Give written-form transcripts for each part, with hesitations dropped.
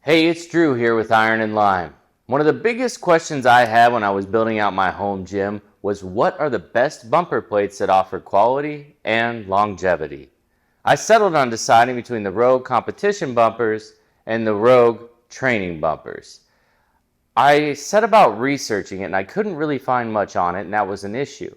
Hey, it's Drew here with Iron and Lime. One of the biggest questions I had when I was building out my home gym was what are the best bumper plates that offer quality and longevity? I settled on deciding between the Rogue competition bumpers and the Rogue training bumpers. I set about researching it and I couldn't really find much on it, and that was an issue.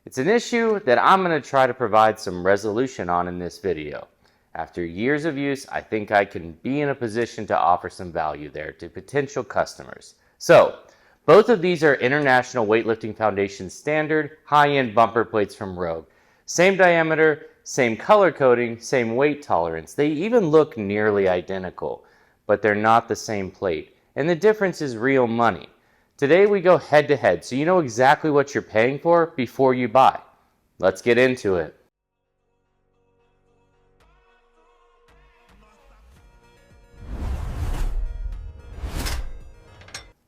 It's an issue that I'm going to try to provide some resolution on in this video. After years of use, I think I can be in a position to offer some value there to potential customers. So, both of these are International Weightlifting Foundation standard high-end bumper plates from Rogue. Same diameter, same color coding, same weight tolerance. They even look nearly identical, but they're not the same plate. And the difference is real money. Today we go head to head, so you know exactly what you're paying for before you buy. Let's get into it.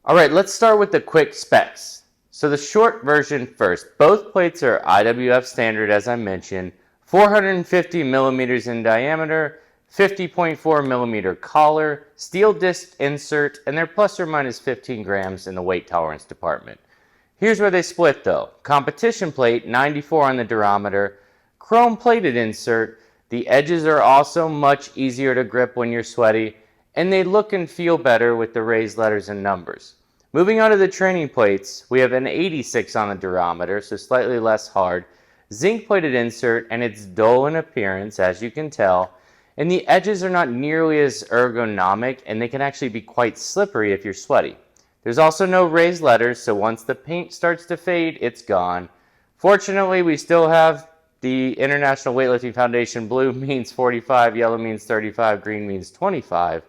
Alright, let's start with the quick specs. So the short version first. Both plates are IWF standard as I mentioned, 450 millimeters in diameter, 50.4 millimeter collar, steel disc insert, and they're plus or minus 15 grams in the weight tolerance department. Here's where they split though. Competition plate, 94 on the durometer, chrome plated insert. The edges are also much easier to grip when you're sweaty, and they look and feel better with the raised letters and numbers. Moving on to the training plates, we have an 86 on the durometer, so slightly less hard, zinc plated insert, and it's dull in appearance as you can tell, and the edges are not nearly as ergonomic and they can actually be quite slippery if you're sweaty. There's also no raised letters, so once the paint starts to fade, it's gone. Fortunately, we still have the International Weightlifting Foundation blue means 45, yellow means 35, green means 25.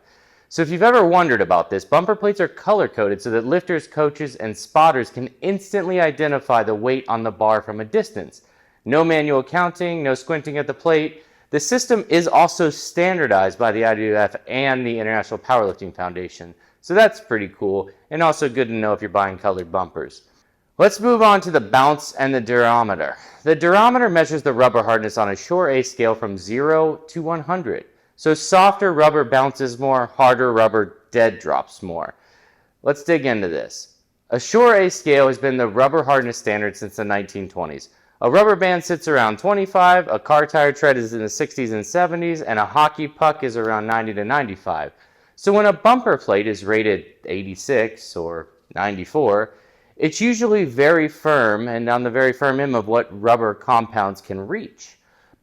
So if you've ever wondered about this, bumper plates are color-coded so that lifters, coaches, and spotters can instantly identify the weight on the bar from a distance. No manual counting, no squinting at the plate. The system is also standardized by the IWF and the International Powerlifting Foundation, so that's pretty cool, and also good to know if you're buying colored bumpers. Let's move on to the bounce and the durometer. The durometer measures the rubber hardness on a Shore A scale from 0 to 100. So softer rubber bounces more, harder rubber dead drops more. Let's dig into this. A Shore A scale has been the rubber hardness standard since the 1920s. A rubber band sits around 25, a car tire tread is in the 60s and 70s, and a hockey puck is around 90 to 95. So when a bumper plate is rated 86 or 94, it's usually very firm and on the very firm end of what rubber compounds can reach.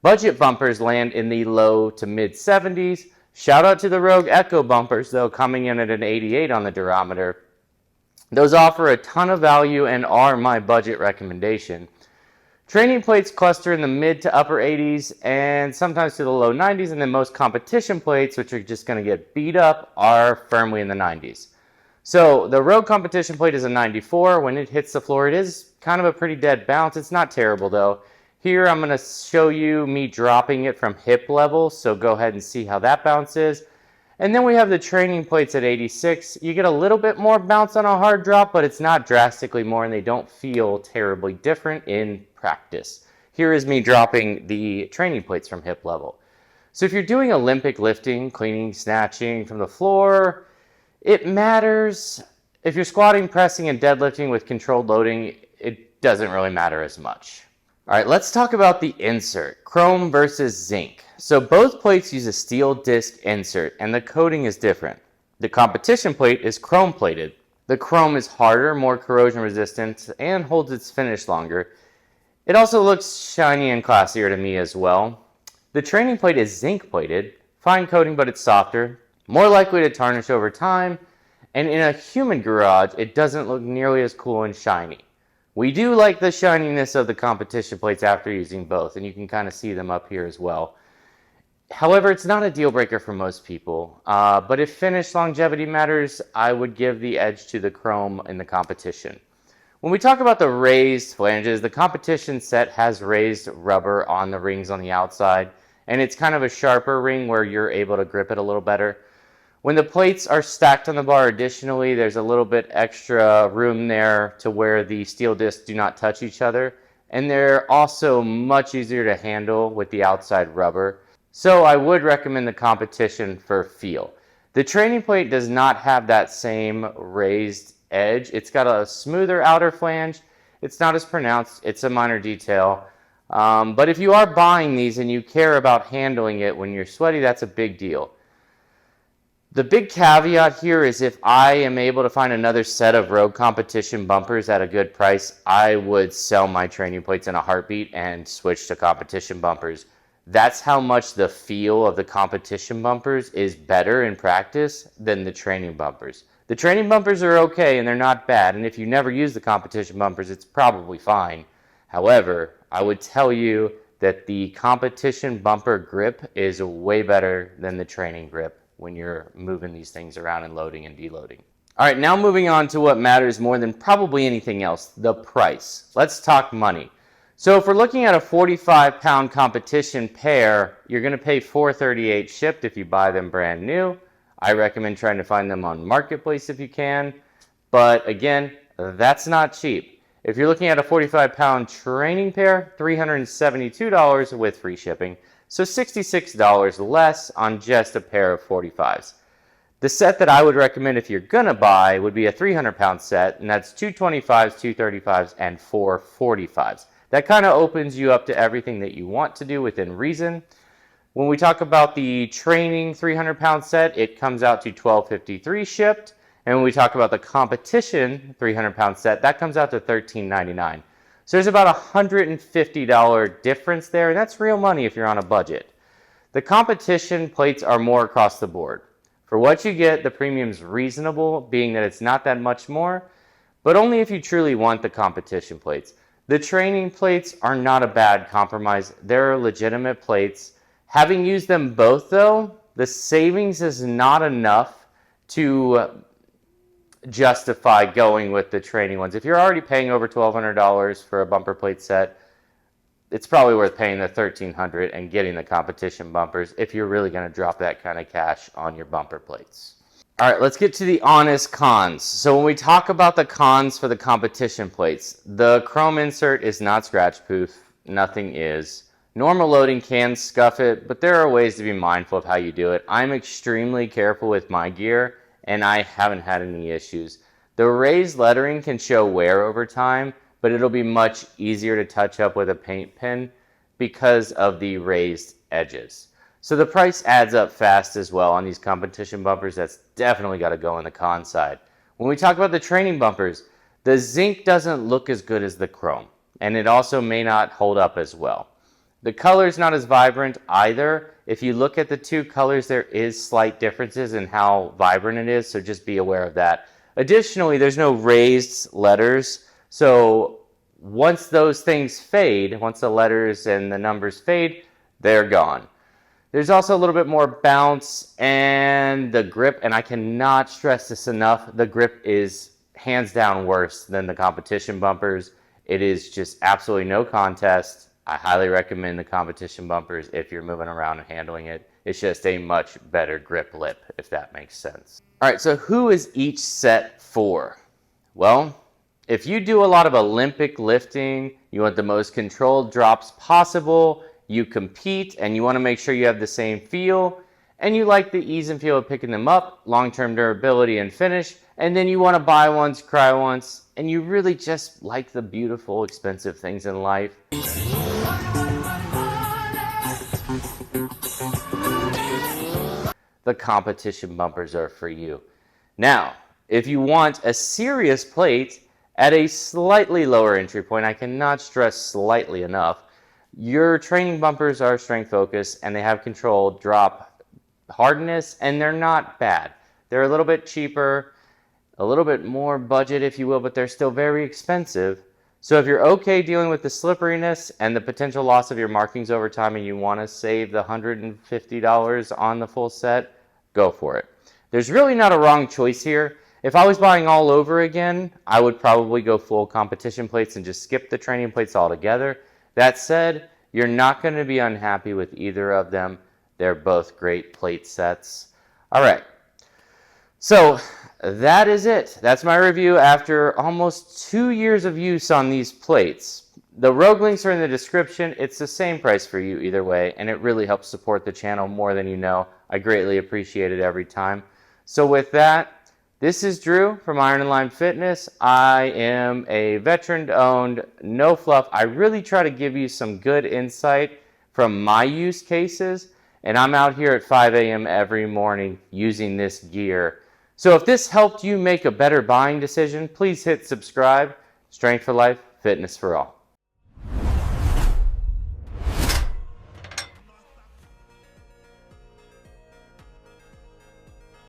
Budget bumpers land in the low to mid 70s. Shout out to the Rogue Echo bumpers though, coming in at an 88 on the durometer. Those offer a ton of value and are my budget recommendation. Training plates cluster in the mid to upper 80s and sometimes to the low 90s, and then most competition plates, which are just going to get beat up, are firmly in the 90s. So the Rogue competition plate is a 94. When it hits the floor, it is kind of a pretty dead bounce. It's not terrible though. Here I'm going to show you me dropping it from hip level, so go ahead and see how that bounce is. And then we have the training plates at 86. You get a little bit more bounce on a hard drop, but it's not drastically more and they don't feel terribly different in practice. Here is me dropping the training plates from hip level. So if you're doing Olympic lifting, cleaning, snatching from the floor, it matters. If you're squatting, pressing, and deadlifting with controlled loading, it doesn't really matter as much. All right, let's talk about the insert, chrome versus zinc. So both plates use a steel disc insert and the coating is different. The competition plate is chrome plated. The chrome is harder, more corrosion resistant, and holds its finish longer. It also looks shiny and classier to me as well. The training plate is zinc plated, fine coating but it's softer, more likely to tarnish over time, and in a human garage it doesn't look nearly as cool and shiny. We do like the shininess of the competition plates after using both, and you can kind of see them up here as well. However, it's not a deal breaker for most people, but if finish longevity matters, I would give the edge to the chrome in the competition. When we talk about the raised flanges, the competition set has raised rubber on the rings on the outside, and it's kind of a sharper ring where you're able to grip it a little better. When the plates are stacked on the bar additionally, there's a little bit extra room there to where the steel discs do not touch each other. And they're also much easier to handle with the outside rubber. So I would recommend the competition for feel. The training plate does not have that same raised edge. It's got a smoother outer flange. It's not as pronounced. It's a minor detail. But if you are buying these and you care about handling it when you're sweaty, that's a big deal. The big caveat here is if I am able to find another set of road competition bumpers at a good price, I would sell my training plates in a heartbeat and switch to competition bumpers. That's how much the feel of the competition bumpers is better in practice than the training bumpers. The training bumpers are okay and they're not bad, and if you never use the competition bumpers, it's probably fine. However, I would tell you that the competition bumper grip is way better than the training grip when you're moving these things around and loading and deloading. All right, now moving on to what matters more than probably anything else, the price. Let's talk money. So if we're looking at a 45-pound competition pair, you're going to pay $438 shipped if you buy them brand new. I recommend trying to find them on Marketplace if you can. But again, that's not cheap. If you're looking at a 45-pound training pair, $372 with free shipping. So $66 less on just a pair of 45s. The set that I would recommend if you're going to buy would be a 300-pound set, and that's 2 25s, 2 35s, and 4 45s. That kind of opens you up to everything that you want to do within reason. When we talk about the training 300-pound set, it comes out to $12.53 shipped. And when we talk about the competition 300-pound set, that comes out to $13.99. So there's about a $150 difference there, and that's real money if you're on a budget. The competition plates are more across the board. For what you get, the premium's reasonable, being that it's not that much more, but only if you truly want the competition plates. The training plates are not a bad compromise. They're legitimate plates. Having used them both, though, the savings is not enough to justify going with the training ones. If you're already paying over $1,200 for a bumper plate set, it's probably worth paying the $1,300 and getting the competition bumpers if you're really going to drop that kind of cash on your bumper plates. All right, let's get to the honest cons. So when we talk about the cons for the competition plates, the chrome insert is not scratch proof. Nothing is. Normal loading can scuff it, but there are ways to be mindful of how you do it. I'm extremely careful with my gear, and I haven't had any issues. The raised lettering can show wear over time, but it'll be much easier to touch up with a paint pen because of the raised edges. So the price adds up fast as well on these competition bumpers. That's definitely got to go on the con side. When we talk about the training bumpers, the zinc doesn't look as good as the chrome, and it also may not hold up as well. The color's not as vibrant either. If you look at the two colors, there is slight differences in how vibrant it is, so just be aware of that. Additionally, there's no raised letters, so once those things fade, once the letters and the numbers fade, they're gone. There's also a little bit more bounce, and the grip, and I cannot stress this enough, the grip is hands down worse than the competition bumpers. It is just absolutely no contest. I highly recommend the competition bumpers if you're moving around and handling it. It's just a much better grip lip, if that makes sense. All right, so who is each set for? Well, if you do a lot of Olympic lifting, you want the most controlled drops possible, you compete, and you want to make sure you have the same feel, and you like the ease and feel of picking them up, long-term durability and finish, and then you want to buy once, cry once, and you really just like the beautiful, expensive things in life. The competition bumpers are for you. Now, if you want a serious plate at a slightly lower entry point, I cannot stress slightly enough, your training bumpers are strength focused and they have controlled drop hardness, and they're not bad. They're a little bit cheaper, a little bit more budget if you will, but they're still very expensive. So if you're okay dealing with the slipperiness and the potential loss of your markings over time and you want to save the $150 on the full set, go for it. There's really not a wrong choice here. If I was buying all over again, I would probably go full competition plates and just skip the training plates altogether. That said, you're not going to be unhappy with either of them. They're both great plate sets. All right. So that is it. That's my review after almost 2 years of use on these plates. The Rogue links are in the description. It's the same price for you either way, and it really helps support the channel more than you know. I greatly appreciate it every time. So with that, this is Drew from Iron and Lime Fitness. I am a veteran-owned, no fluff. I really try to give you some good insight from my use cases, and I'm out here at 5 a.m. every morning using this gear. So if this helped you make a better buying decision, please hit subscribe. Strength for life, fitness for all.